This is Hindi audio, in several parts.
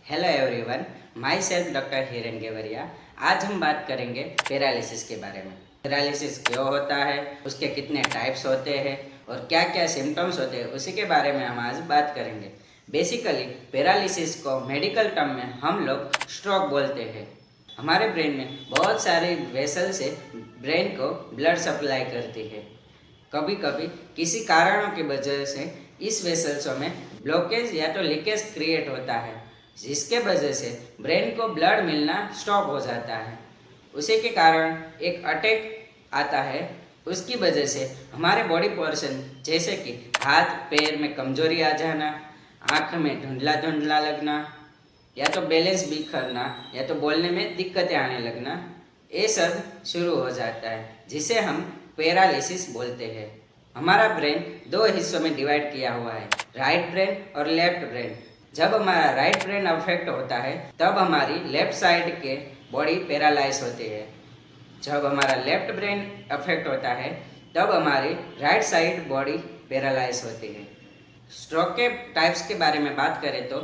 Hello everyone, myself doctor Hiren Gevariya. आज हम बात करेंगे पैरालिसिस के बारे में। पैरालिसिस क्यों होता है, उसके कितने टाइप्स होते हैं और क्या क्या सिम्टम्स होते हैं, उसी के बारे में हम आज बात करेंगे। बेसिकली पैरालिसिस को मेडिकल टर्म में हम लोग स्ट्रोक बोलते हैं। हमारे ब्रेन में बहुत सारे वेसल से ब्रेन को ब्लड सप्लाई करती है। कभी कभी किसी कारणों की वजह से इस वेसल्सों में ब्लॉकेज या तो लीकेज क्रिएट होता है, जिसके वजह से ब्रेन को ब्लड मिलना स्टॉप हो जाता है। उसी के कारण एक अटैक आता है। उसकी वजह से हमारे बॉडी पोर्शन जैसे कि हाथ पैर में कमजोरी आ जाना, आँख में धुंधला धुंधला लगना, या तो बैलेंस बिखरना, या तो बोलने में दिक्कतें आने लगना, ये सब शुरू हो जाता है, जिसे हम पैरालिसिस बोलते हैं। हमारा ब्रेन दो हिस्सों में डिवाइड किया हुआ है, राइट ब्रेन और लेफ्ट ब्रेन। जब हमारा राइट ब्रेन अफेक्ट होता है तब हमारी लेफ्ट साइड के बॉडी पैरालाइज होती है। जब हमारा लेफ्ट ब्रेन अफेक्ट होता है तब हमारी राइट साइड बॉडी पैरालाइज होती है। स्ट्रोक के टाइप्स के बारे में बात करें तो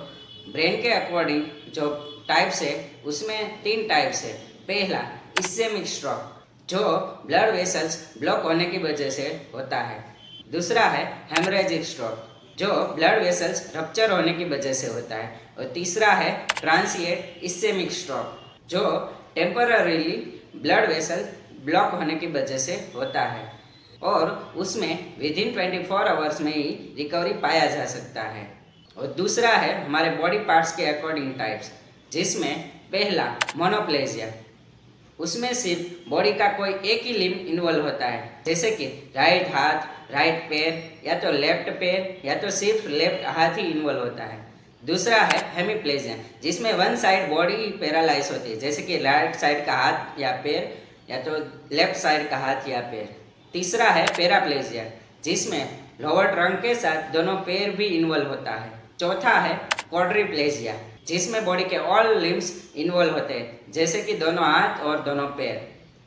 ब्रेन के अकॉर्डिंग जो टाइप्स है उसमें 3 टाइप्स है। पहला इस्केमिक स्ट्रोक, जो ब्लड वेसल्स ब्लॉक होने की वजह से होता है। दूसरा है हेमरेजिक स्ट्रोक, जो ब्लड वेसल्स रप्चर होने की वजह से होता है। और तीसरा है ट्रांसिएंट इस्केमिक स्ट्रोक, जो टेम्पररीली ब्लड वेसल ब्लॉक होने की वजह से होता है और उसमें विदिन 24 आवर्स में ही रिकवरी पाया जा सकता है। और दूसरा है हमारे बॉडी पार्ट्स के अकॉर्डिंग टाइप्स, जिसमें पहला मोनोप्लेजिया, उसमें सिर्फ बॉडी का कोई एक ही लिम्ब इन्वॉल्व होता है, जैसे कि राइट हाथ, राइट पैर, या तो लेफ्ट पैर, या तो सिर्फ लेफ्ट हाथ ही इन्वॉल्व होता है। दूसरा है हेमीप्लेजिया, जिसमें वन साइड बॉडी पैरालाइज होती है, जैसे कि राइट साइड का हाथ या पैर, या तो लेफ्ट साइड का हाथ या पैर। तीसरा है पैराप्लेजिया, जिसमें लोअर ट्रंक के साथ दोनों पैर भी इन्वॉल्व होता है। चौथा है क्वाड्रिप्लेजिया, जिसमें बॉडी के ऑल लिम्स इन्वॉल्व होते हैं, जैसे कि दोनों हाथ और दोनों पैर।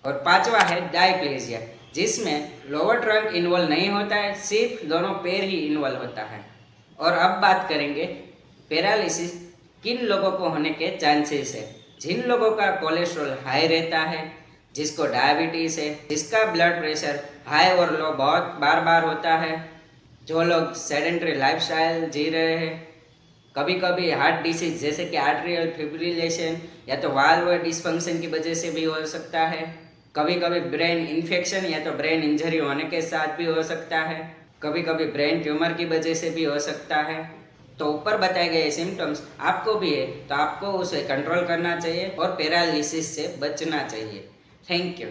और पांचवा है डायप्लेजिया, जिसमें लोअर ट्रंक इन्वॉल्व नहीं होता है, सिर्फ दोनों पैर ही इन्वॉल्व होता है। और अब बात करेंगे पैरालिसिस किन लोगों को होने के चांसेस है। जिन लोगों का कोलेस्ट्रॉल हाई रहता है, जिसको डायबिटीज़ है, जिसका ब्लड प्रेशर हाई और लो बहुत बार बार होता है, जो लोग सेडेंटरी लाइफस्टाइल जी रहे हैं, कभी कभी हार्ट डिसीज जैसे कि आर्ट्रियल फिब्रिलेशन या तो वाल्व डिसफंक्शन की वजह से भी हो सकता है, कभी कभी ब्रेन इन्फेक्शन या तो ब्रेन इंजरी होने के साथ भी हो सकता है, कभी कभी ब्रेन ट्यूमर की वजह से भी हो सकता है। तो ऊपर बताए गए सिम्टम्स आपको भी है तो आपको उसे कंट्रोल करना चाहिए और पैरालिसिस से बचना चाहिए। Thank you.